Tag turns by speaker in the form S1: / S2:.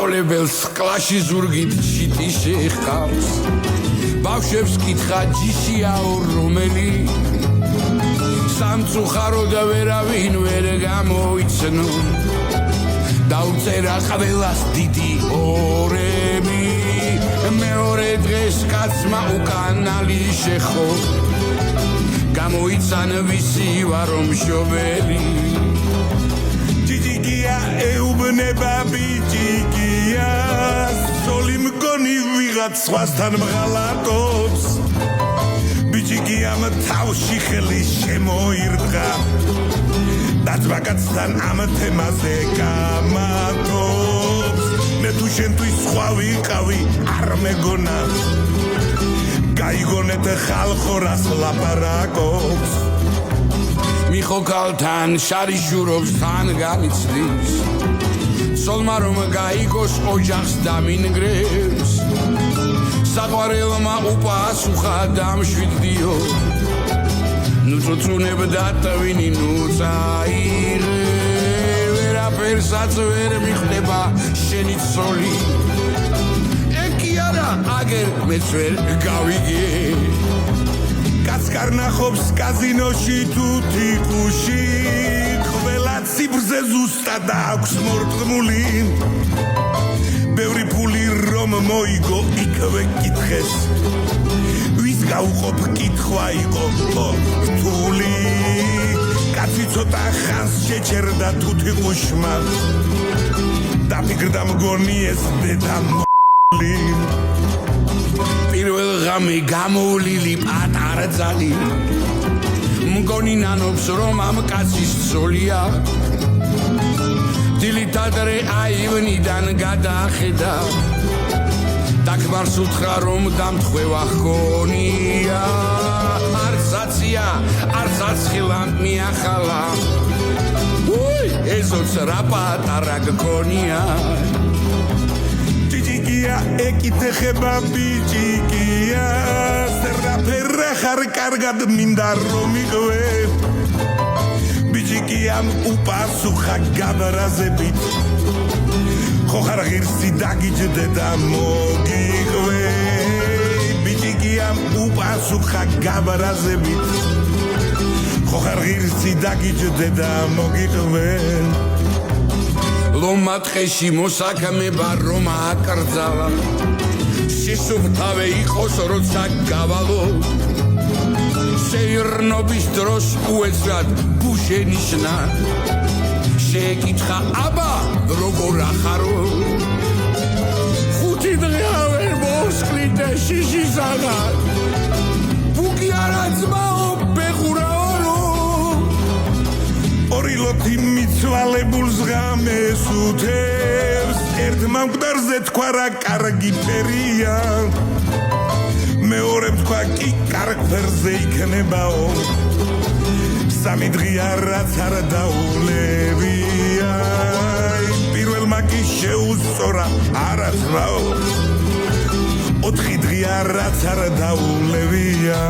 S1: მასწავლებელს კლასში ზურგით ჩიტი შეჰყავს ბავშვებს კითხა ჯიშიაო რომელი სამწუხარო და ვერავინ ვერ გამოიცნო დაუწერა ყველას დიდი ორები მეორე დღეს კაცმა უკანალი შეხო გამოიცან ვისი ვარ მშობელი ჯიჯიკია ეუბნება ბიჯიკია სოლი მგონი ვიღაც სხვასთან მღალატობს ბიჯიკიამ თავში ხელი შემოირდგა დაძვაკაცთან ამ თემაზე გამათობს მე თუ შენთვის სხვა ვიყავი არ მეგონა გაიგონეთ ხალხო რას ლაპარაკობს მიხო კალთან შარიშურობს თან განიცდის სოლმა რომ გაიგოს ოჯახს დამინგრებს საყვარელმა უპასუხა დამშვიდდიო ნუ წუწუნებდა ტვინი ნუ წაიღე ვერაფერსაც ვერ მიხდება შენი ცოლი ეკი არა აგერ მეც ვერ გავიგე კაცკარნახობს კაზინოში თუ თიკუში ყველა ციბრზე ზუსტად აქვს მორწმული ბევრი ფული რომ მოიგო იქვე კითხეს ვის გაუყოფ კითხვა იყო რთული კაცი ცოტა ხანს შეჩერდა თუთიყუშმა დაფიქრდა მგონი ეს დედა მოლი პირველ ღამე გამოვლილი პატარა ძალი მგონი ნანობს რომ ამ კაცის ცოლია დილითადრე აივნიდან გადახედა დაკბარს უთხრა რომ დამთხვევა ჰქონია არცაცია არცაცხილა მიახალა უი ესოც რა პატარა გქონია ჯიჯიკია ეკითხება ბიჯიკია სერაფერა ხარ კარგად მინდა რომ იყვე ბიჯიკიამ უპასუხა გაბრაზებით ხო ხარ ღირსი დაგიჯდე და მოგიყვე ბიჯიკიამ უპასუხა გაბრაზებით ხო ხარ ღირსი დაგიჯდე და მოგიყვე ლომატყეში მოსაქმება რომ აკრძალა სისუფთავე იყოს როცა გავალო შეირნობის დროს უეცრად ბუშენიშნა შეკითხა აბა როგორ ახარო ხუთი დღე ვერ მოსკლით შიშისაგა ბუგი არა ძმაო ბეხურაო ორილოთი მიცვალებულს ღამეს უთევს ერთმა მკვდარზე თქვა რა კარგი ფერია მეორე თქვა კი კარგ ფერზე იქნებაო სამი დღეა რაც არ დაულებია პირველმა კი შეუსწორა არა ძმაო 4 დღეა რაც არ დაულებია